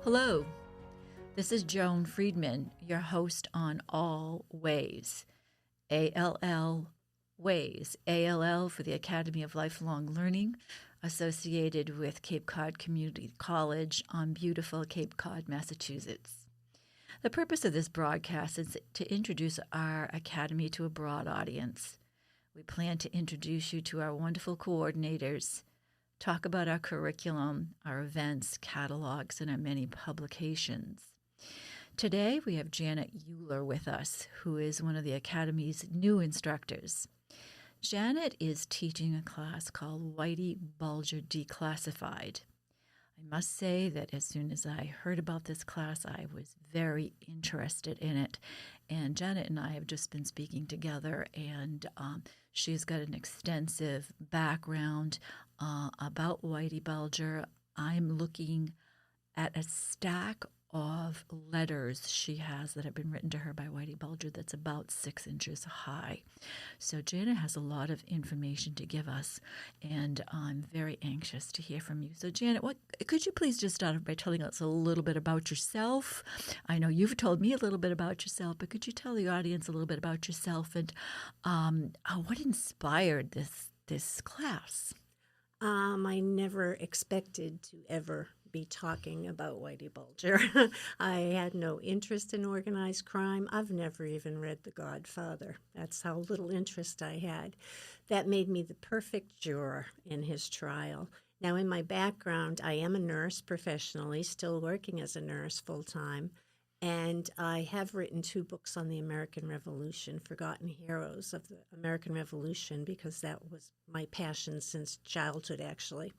Hello, this is Joan Friedman, your host on All Ways, ALL Ways, ALL for the Academy of Lifelong Learning, associated with Cape Cod Community College on beautiful Cape Cod, Massachusetts. The purpose of this broadcast is to introduce our academy to a broad audience. We plan to introduce you to our wonderful coordinators, talk about our curriculum, our events, catalogs, and our many publications. Today, we have Janet Uhlar with us, who is one of the Academy's new instructors. Janet is teaching a class called Whitey Bulger Declassified. I must say that as soon as I heard about this class, I was very interested in it. And Janet and I have just been speaking together, and she's got an extensive background about Whitey Bulger. I'm looking at a stack of letters she has that have been written to her by Whitey Bulger that's about 6 inches high. So Janet has a lot of information to give us, and I'm very anxious to hear from you. So Janet, could you please just start by telling us a little bit about yourself? I know you've told me a little bit about yourself, but could you tell the audience a little bit about yourself and what inspired this class? I never expected to ever be talking about Whitey Bulger. I had no interest in organized crime. I've never even read The Godfather. That's how little interest I had. That made me the perfect juror in his trial. Now, in my background, I am a nurse professionally, still working as a nurse full-time, and I have written 2 books on the American Revolution, Forgotten Heroes of the American Revolution, because that was my passion since childhood, actually.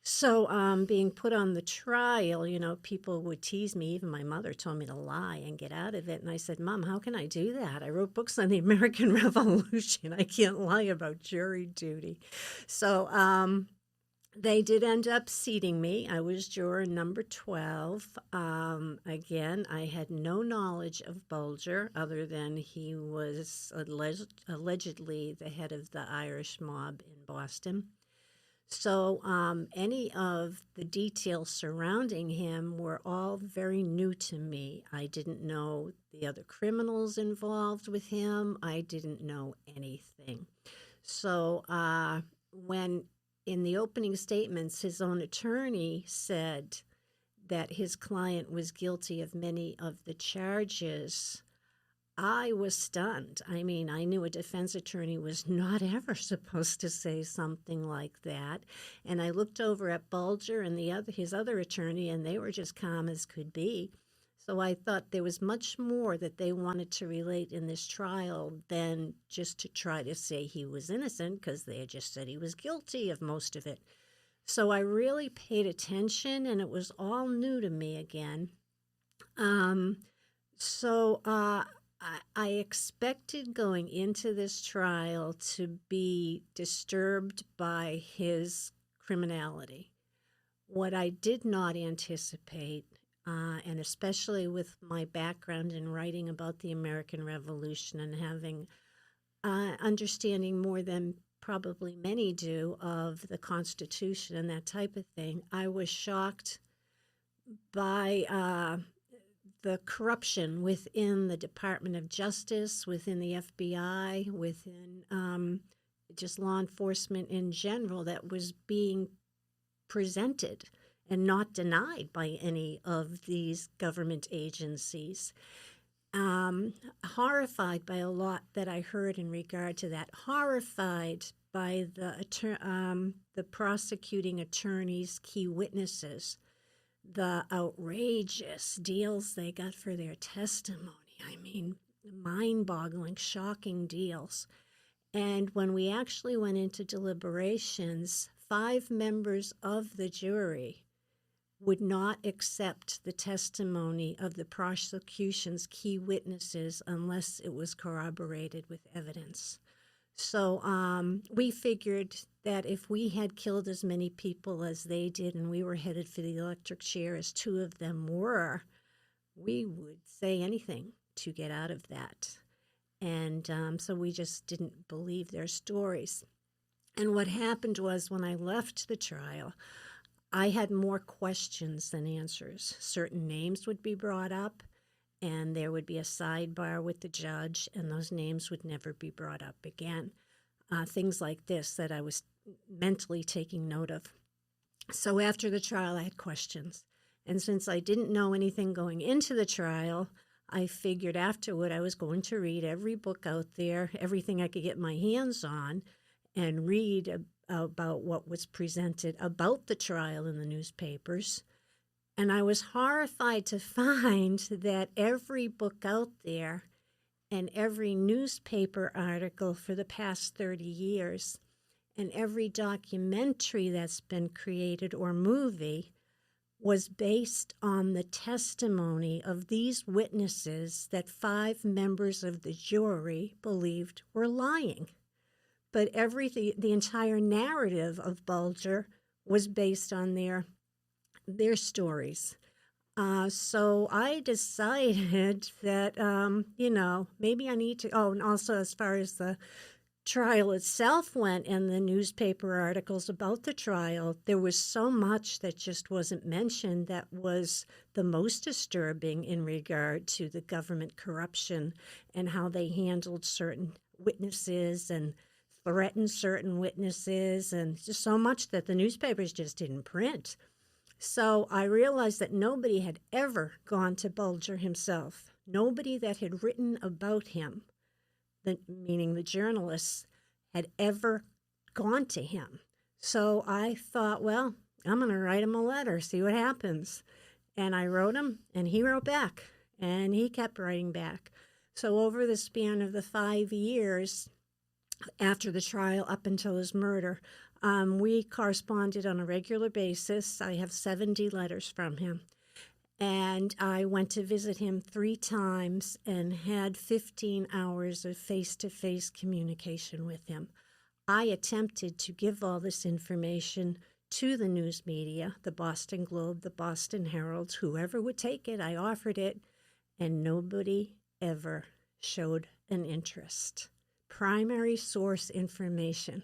So being put on the trial, people would tease me. Even my mother told me to lie and get out of it. And I said, Mom, how can I do that? I wrote books on the American Revolution. I can't lie about jury duty. So they did end up seating me. I was juror number 12. Again, I had no knowledge of Bulger other than he was allegedly the head of the Irish mob in Boston. So any of the details surrounding him were all very new to me. I didn't know the other criminals involved with him. I didn't know anything. So when in the opening statements, his own attorney said that his client was guilty of many of the charges, I was stunned. I mean, I knew a defense attorney was not ever supposed to say something like that. And I looked over at Bulger and his other attorney, and they were just calm as could be. So I thought there was much more that they wanted to relate in this trial than just to try to say he was innocent, because they had just said he was guilty of most of it. So I really paid attention, and it was all new to me again. I expected going into this trial to be disturbed by his criminality. What I did not anticipate, and especially with my background in writing about the American Revolution and having understanding more than probably many do of the Constitution and that type of thing, I was shocked by the corruption within the Department of Justice, within the FBI, within just law enforcement in general that was being presented and not denied by any of these government agencies. Horrified by a lot that I heard in regard to that. Horrified by the prosecuting attorney's key witnesses. The outrageous deals they got for their testimony. I mean, mind-boggling, shocking deals. And when we actually went into deliberations, 5 members of the jury would not accept the testimony of the prosecution's key witnesses unless it was corroborated with evidence. So we figured that if we had killed as many people as they did and we were headed for the electric chair as 2 of them were, we would say anything to get out of that. And so we just didn't believe their stories. And what happened was when I left the trial, I had more questions than answers. Certain names would be brought up, and there would be a sidebar with the judge, and those names would never be brought up again. Things like this that I was mentally taking note of. So after the trial, I had questions. And since I didn't know anything going into the trial, I figured afterward I was going to read every book out there, everything I could get my hands on, and read about what was presented about the trial in the newspapers. And I was horrified to find that every book out there and every newspaper article for the past 30 years and every documentary that's been created or movie was based on the testimony of these witnesses that 5 members of the jury believed were lying. But the entire narrative of Bulger was based on their stories. So I decided that, maybe I need to, and also as far as the trial itself went and the newspaper articles about the trial, there was so much that just wasn't mentioned that was the most disturbing in regard to the government corruption and how they handled certain witnesses and threatened certain witnesses, and just so much that the newspapers just didn't print. So I realized that nobody had ever gone to Bulger himself. Nobody that had written about him, meaning the journalists, had ever gone to him. So I thought, well, I'm going to write him a letter, see what happens. And I wrote him, and he wrote back, and he kept writing back. So over the span of the 5 years after the trial up until his murder, we corresponded on a regular basis. I have 70 letters from him. And I went to visit him 3 times and had 15 hours of face-to-face communication with him. I attempted to give all this information to the news media, the Boston Globe, the Boston Herald, whoever would take it. I offered it, and nobody ever showed an interest. Primary source information,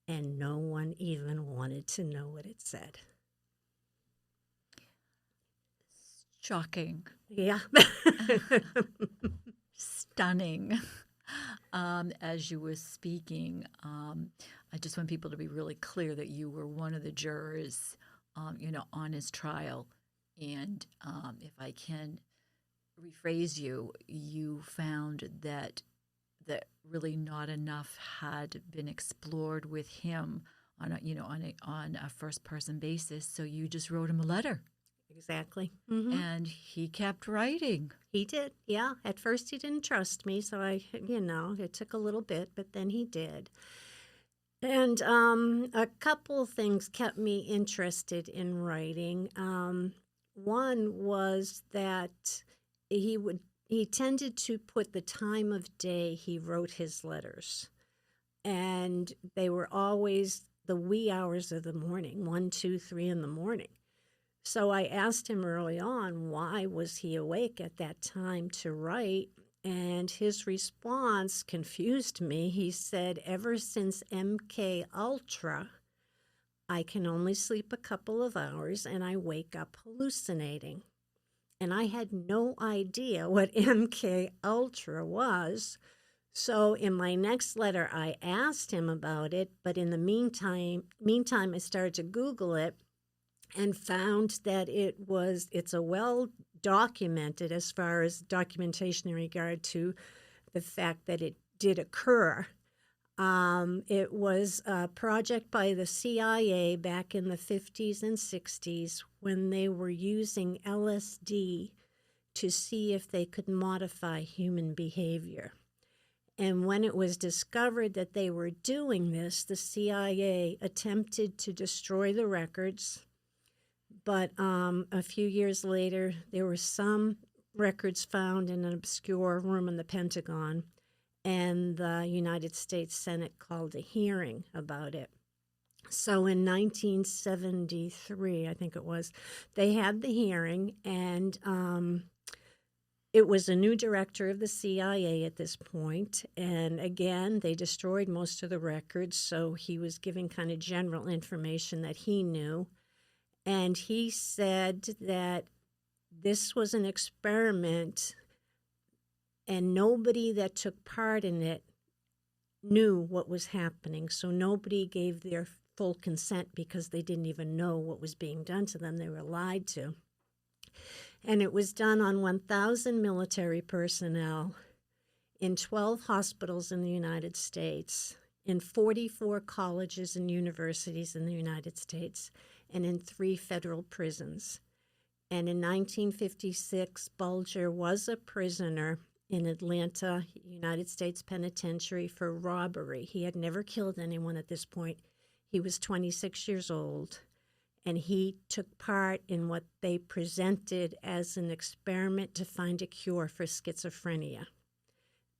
and no one even wanted to know what it said. Shocking. Yeah. Stunning. As you were speaking, I just want people to be really clear that you were one of the jurors, on his trial. And if I can rephrase you, you found that really not enough had been explored with him on a first person basis. So you just wrote him a letter. Exactly. Mm-hmm. And he kept writing. He did, yeah. At first he didn't trust me, so it took a little bit, but then he did. And a couple things kept me interested in writing. One was that he tended to put the time of day he wrote his letters. And they were always the wee hours of the morning, 1, 2, 3 in the morning. So I asked him early on, why was he awake at that time to write? And his response confused me. He said, ever since MK Ultra, I can only sleep a couple of hours and I wake up hallucinating. And I had no idea what MK Ultra was. So in my next letter, I asked him about it. But in the meantime, I started to Google it and found that it's a well-documented as far as documentation in regard to the fact that it did occur. It was a project by the CIA back in the 50s and 60s when they were using LSD to see if they could modify human behavior. And when it was discovered that they were doing this, the CIA attempted to destroy the records. But a few years later, there were some records found in an obscure room in the Pentagon, and the United States Senate called a hearing about it. So in 1973, I think it was, they had the hearing, and it was a new director of the CIA at this point. And again, they destroyed most of the records, so he was giving kind of general information that he knew. And he said that this was an experiment, and nobody that took part in it knew what was happening. So nobody gave their full consent because they didn't even know what was being done to them. They were lied to. And it was done on 1,000 military personnel in 12 hospitals in the United States, in 44 colleges and universities in the United States, and in 3 federal prisons. And in 1956, Bulger was a prisoner in Atlanta, United States Penitentiary for robbery. He had never killed anyone at this point. He was 26 years old, and he took part in what they presented as an experiment to find a cure for schizophrenia.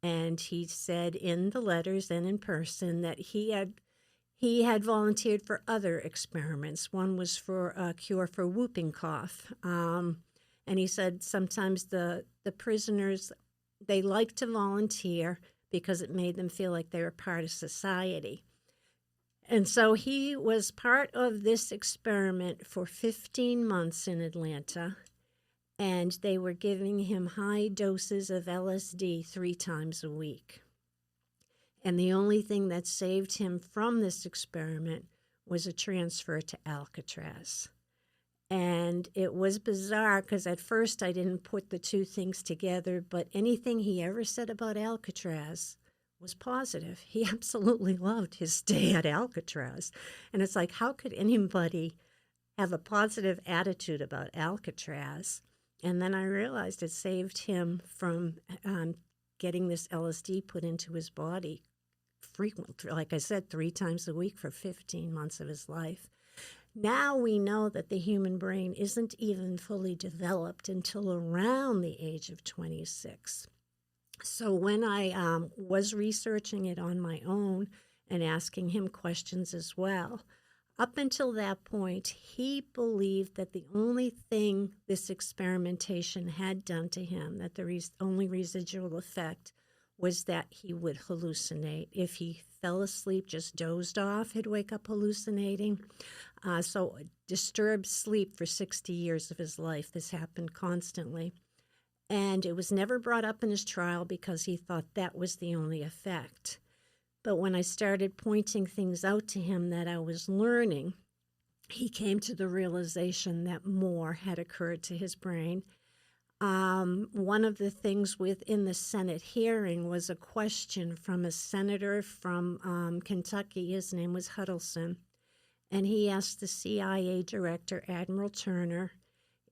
And he said in the letters and in person that he had volunteered for other experiments. One was for a cure for whooping cough. And he said sometimes the prisoners, they liked to volunteer because it made them feel like they were part of society. And so he was part of this experiment for 15 months in Atlanta, and they were giving him high doses of LSD 3 times a week. And the only thing that saved him from this experiment was a transfer to Alcatraz. And it was bizarre because at first I didn't put the two things together, but anything he ever said about Alcatraz was positive. He absolutely loved his stay at Alcatraz. And it's like, how could anybody have a positive attitude about Alcatraz? And then I realized it saved him from getting this LSD put into his body frequently, like I said, 3 times a week for 15 months of his life. Now we know that the human brain isn't even fully developed until around the age of 26. So when I was researching it on my own and asking him questions as well, up until that point, he believed that the only thing this experimentation had done to him, that the only residual effect was that he would hallucinate. If he fell asleep, just dozed off, he'd wake up hallucinating. So disturbed sleep for 60 years of his life. This happened constantly. And it was never brought up in his trial because he thought that was the only effect. But when I started pointing things out to him that I was learning, he came to the realization that more had occurred to his brain. One of the things within the Senate hearing was a question from a senator from Kentucky. His name was Huddleston. And he asked the CIA director, Admiral Turner,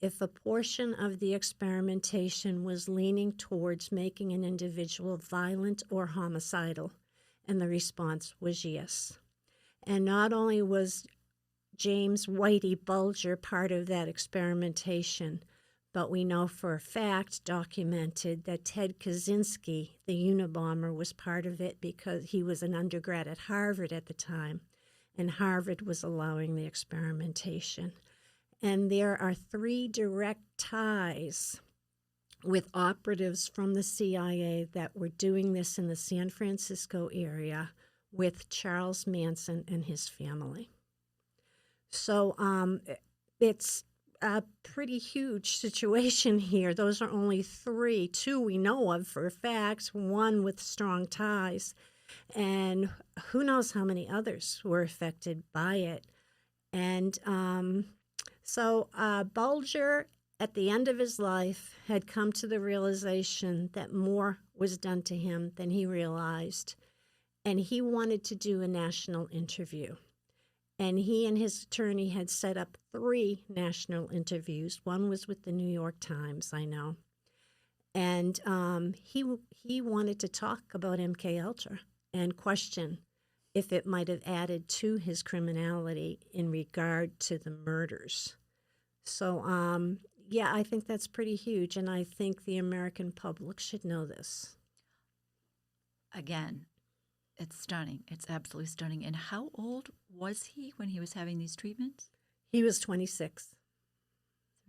if a portion of the experimentation was leaning towards making an individual violent or homicidal. And the response was yes. And not only was James Whitey Bulger part of that experimentation, but we know for a fact, documented, that Ted Kaczynski, the Unabomber, was part of it because he was an undergrad at Harvard at the time, and Harvard was allowing the experimentation. And there are 3 direct ties with operatives from the CIA that were doing this in the San Francisco area with Charles Manson and his family. So it's a pretty huge situation here. Those are only 3. 2 we know of for a fact, 1 with strong ties. And who knows how many others were affected by it. And so Bulger, at the end of his life, had come to the realization that more was done to him than he realized. And he wanted to do a national interview. And he and his attorney had set up 3 national interviews. One was with the New York Times, I know. And he wanted to talk about MKUltra and question if it might have added to his criminality in regard to the murders. So, yeah, I think that's pretty huge, and I think the American public should know this. Again, it's stunning. It's absolutely stunning. And how old was he when he was having these treatments? He was 26.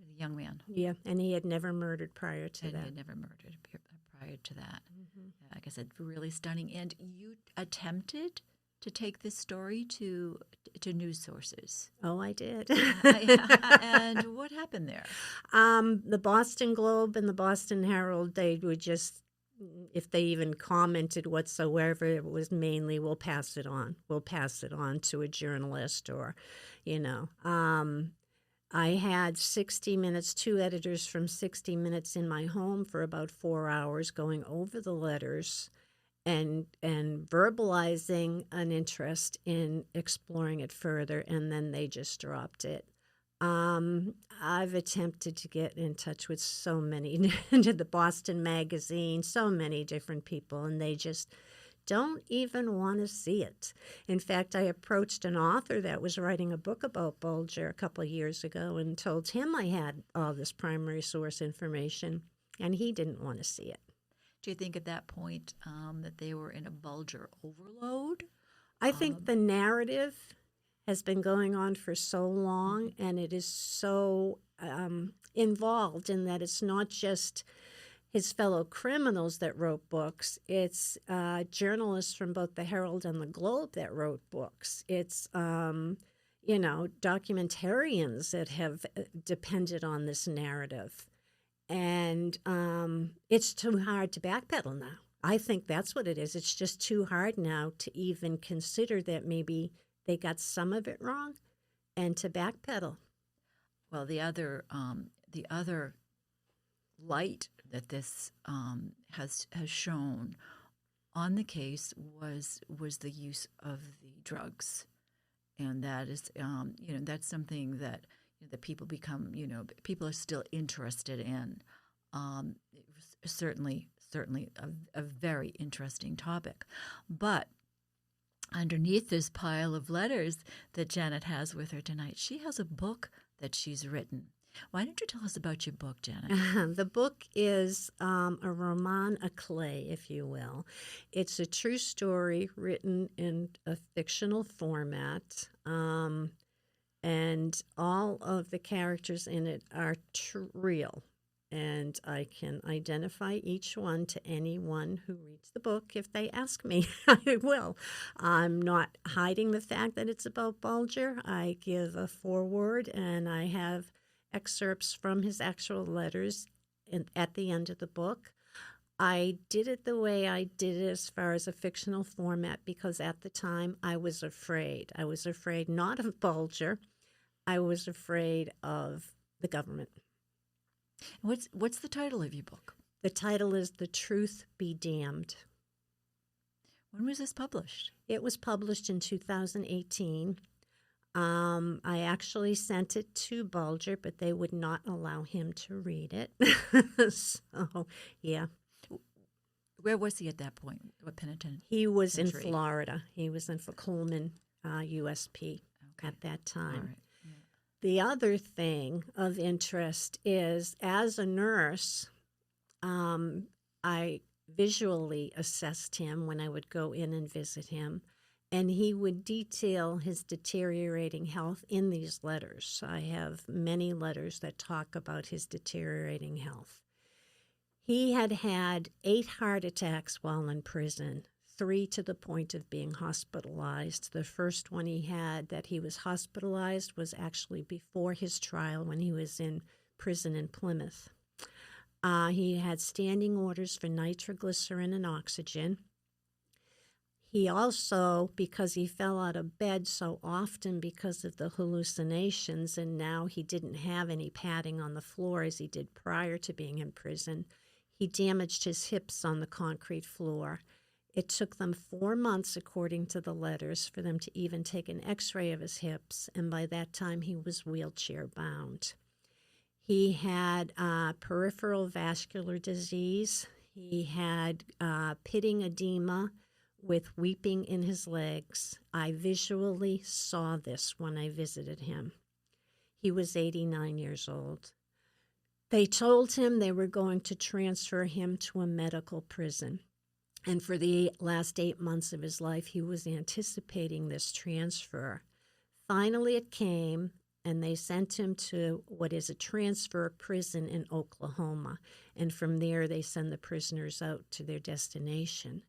A young man. Yeah, and he had never murdered prior to that. He had never murdered prior to that. Like I said, really stunning. And you attempted to take this story to news sources. Oh, I did. And what happened there? The Boston Globe and the Boston Herald, they would just, if they even commented whatsoever, it was mainly, we'll pass it on. We'll pass it on to a journalist or, you know. I had 60 Minutes, two editors from 60 Minutes in my home for about 4 hours going over the letters and verbalizing an interest in exploring it further, and then they just dropped it. I've attempted to get in touch with so many, the Boston Magazine, so many different people, and they just don't even want to see it. In fact, I approached an author that was writing a book about Bulger a couple of years ago and told him I had all this primary source information, and he didn't want to see it. Do you think at that point that they were in a Bulger overload? I think the narrative has been going on for so long, and it is so involved in that it's not just his fellow criminals that wrote books. It's journalists from both the Herald and the Globe that wrote books. It's, documentarians that have depended on this narrative. And it's too hard to backpedal now. I think that's what it is. It's just too hard now to even consider that maybe they got some of it wrong and to backpedal. Well, the other light that this has shown on the case was the use of the drugs, and that is that's something that that people people are still interested in. It was certainly a very interesting topic, but underneath this pile of letters that Janet has with her tonight, she has a book that she's written. Why don't you tell us about your book, Janet? The book is a roman à clef, if you will. It's a true story written in a fictional format, and all of the characters in it are real. And I can identify each one to anyone who reads the book. If they ask me, I will. I'm not hiding the fact that it's about Bulger. I give a foreword, and I have excerpts from his actual letters at the end of the book. I did it the way I did it as far as a fictional format because at the time I was afraid. I was afraid not of Bulger. I was afraid of the government. What's the title of your book? The title is The Truth Be Damned. When was this published? It was published in 2018. I actually sent it to Bulger, but they would not allow him to read it. So, yeah. Where was he at that point? What penitentiary? He was in Florida. He was in Coleman, USP at that time. All right. Yeah. The other thing of interest is, as a nurse, I visually assessed him when I would go in and visit him, and he would detail his deteriorating health in these letters. I have many letters that talk about his deteriorating health. He had had 8 heart attacks while in prison, 3 to the point of being hospitalized. The first one he had that he was hospitalized was actually before his trial when he was in prison in Plymouth. He had standing orders for nitroglycerin and oxygen. He also, because he fell out of bed so often because of the hallucinations, and now he didn't have any padding on the floor as he did prior to being in prison, he damaged his hips on the concrete floor. It took them 4 months, according to the letters, for them to even take an x-ray of his hips, and by that time he was wheelchair-bound. He had peripheral vascular disease. He had pitting edema with weeping in his legs. I visually saw this when I visited him. He was 89 years old. They told him they were going to transfer him to a medical prison. And for the last 8 months of his life, he was anticipating this transfer. Finally, it came, and they sent him to what is a transfer prison in Oklahoma. And from there, they send the prisoners out to their destination.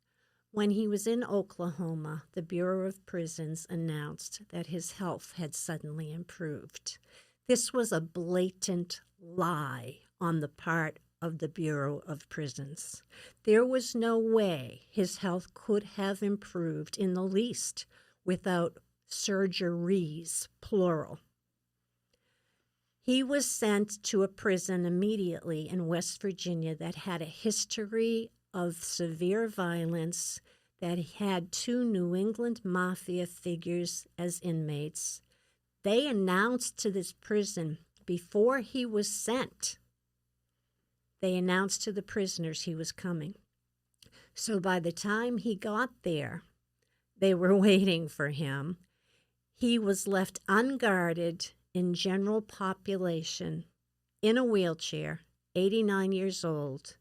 When he was in Oklahoma, the Bureau of Prisons announced that his health had suddenly improved. This was a blatant lie on the part of the Bureau of Prisons. There was no way his health could have improved in the least without surgeries, plural. He was sent to a prison immediately in West Virginia that had a history of severe violence, that had 2 New England mafia figures as inmates. They announced to this prison before he was sent, they announced to the prisoners he was coming. So by the time he got there, they were waiting for him. He was left unguarded in general population, in a wheelchair, 89 years old,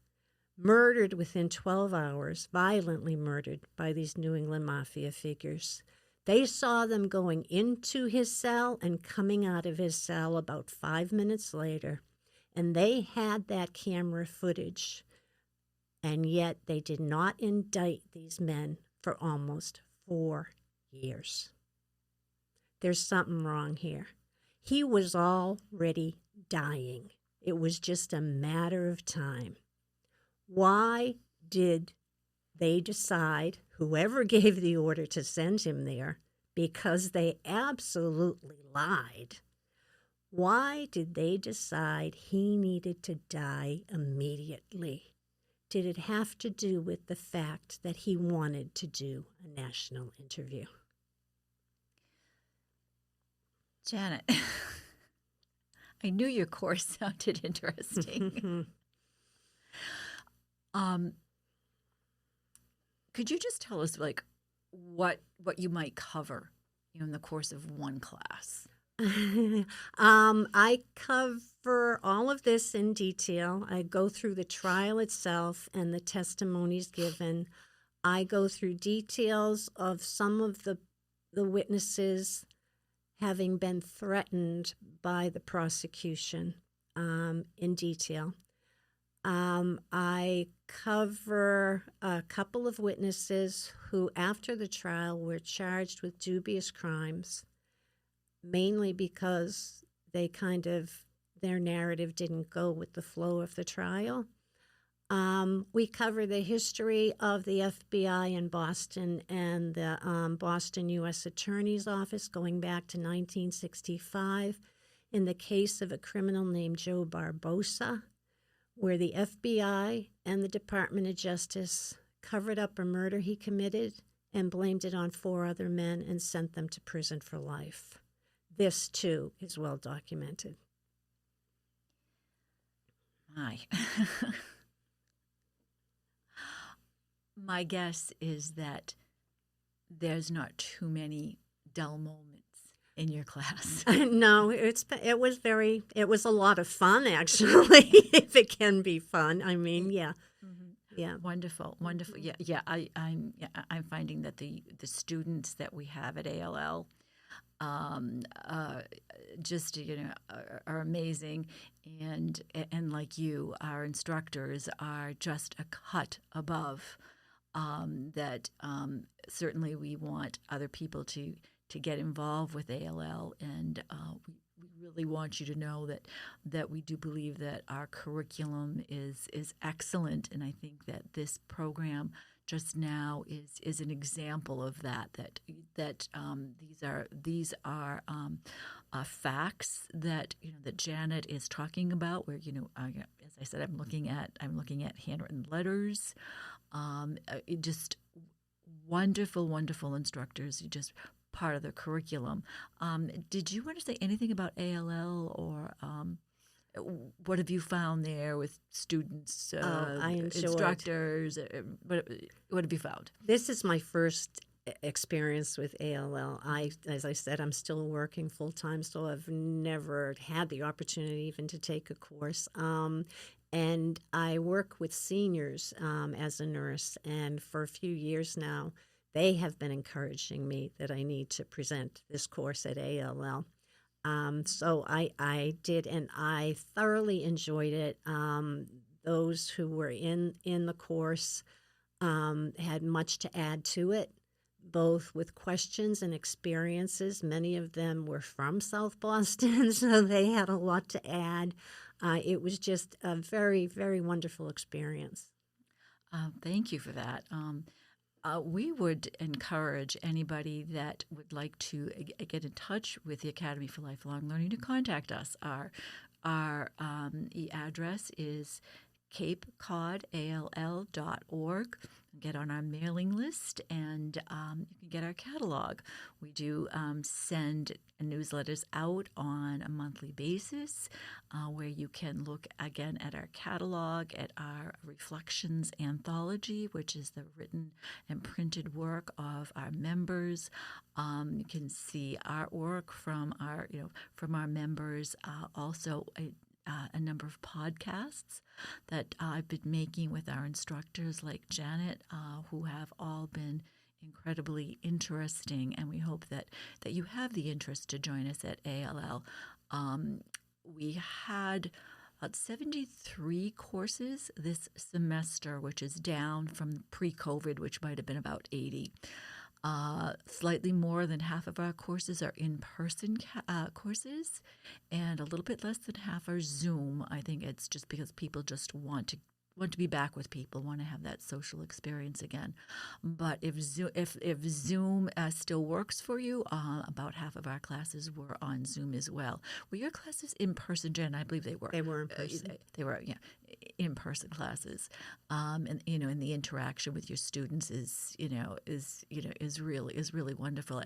murdered within 12 hours, violently murdered by these New England mafia figures. They saw them going into his cell and coming out of his cell about 5 minutes later, and they had that camera footage, and yet they did not indict these men for almost 4 years. There's something wrong here. He was already dying. It was just a matter of time. Why did they decide, whoever gave the order to send him there, because they absolutely lied, why did they decide he needed to die immediately? Did it have to do with the fact that he wanted to do a national interview? Janet, I knew your course sounded interesting. Could you just tell us, like, what you might cover, in the course of one class? I cover all of this in detail. I go through the trial itself and the testimonies given. I go through details of some of the witnesses having been threatened by the prosecution in detail. I cover a couple of witnesses who, after the trial, were charged with dubious crimes, mainly because their narrative didn't go with the flow of the trial. We cover the history of the FBI in Boston and the Boston U.S. Attorney's Office going back to 1965 in the case of a criminal named Joe Barbosa, where the FBI and the Department of Justice covered up a murder he committed and blamed it on 4 other men and sent them to prison for life. This, too, is well documented. My guess is that there's not too many dull moments in your class. No, it was a lot of fun, actually, if it can be fun. I mean, yeah. Mm-hmm. Yeah. Wonderful. Yeah. I'm finding that the students that we have at ALL just are amazing, and like you, our instructors are just a cut above. That certainly we want other people to get involved with ALL, and we really want you to know that we do believe that our curriculum is excellent, and I think that this program just now is an example of that. These are facts that that Janet is talking about. Where as I said, I'm looking at handwritten letters. Just wonderful instructors. You just part of the curriculum. Did you want to say anything about ALL, or what have you found there with students, I enjoyed instructors? What have you found? This is my first experience with ALL. As I said, I'm still working full time, so I've never had the opportunity even to take a course. And I work with seniors as a nurse, and for a few years now, they have been encouraging me that I need to present this course at ALL. So I did, and I thoroughly enjoyed it. Those who were in the course had much to add to it, both with questions and experiences. Many of them were from South Boston, so they had a lot to add. It was just a very, very wonderful experience. Thank you for that. We would encourage anybody that would like to get in touch with the Academy for Lifelong Learning to contact us. Our address is capecodall.org. Get on our mailing list, and you can get our catalog. We do send newsletters out on a monthly basis where you can look again at our catalog, at our Reflections Anthology, which is the written and printed work of our members. You can see artwork from our members. Also, a number of podcasts that I've been making with our instructors like Janet, who have all been incredibly interesting, and we hope that you have the interest to join us at ALL. We had about 73 courses this semester, which is down from pre-COVID, which might have been about 80. Slightly more than half of our courses are in-person courses, and a little bit less than half are Zoom. I think it's just because people just want to be back with people, want to have that social experience again. But if Zoom still works for you, about half of our classes were on Zoom as well. Were your classes in person, Jen? I believe they were. They were in person. They were, in-person classes, and and the interaction with your students is really wonderful.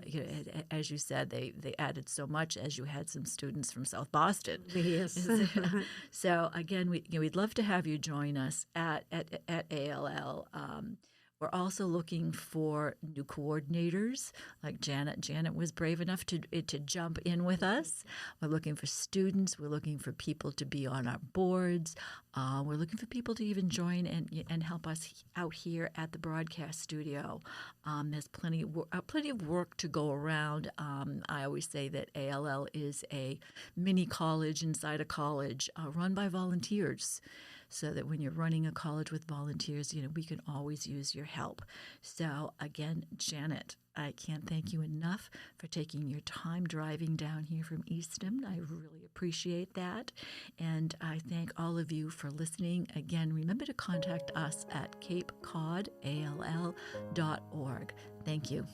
As you said, they added so much as you had some students from South Boston. Yes. So again, we'd love to have you join us at ALL. We're also looking for new coordinators, like Janet. Janet was brave enough to jump in with us. We're looking for students. We're looking for people to be on our boards. We're looking for people to even join and help us out here at the broadcast studio. There's plenty of work to go around. I always say that ALL is a mini college inside a college, run by volunteers, so that when you're running a college with volunteers, we can always use your help. So again, Janet, I can't thank you enough for taking your time driving down here from Easton. I really appreciate that. And I thank all of you for listening. Again, remember to contact us at capecodall.org. Thank you.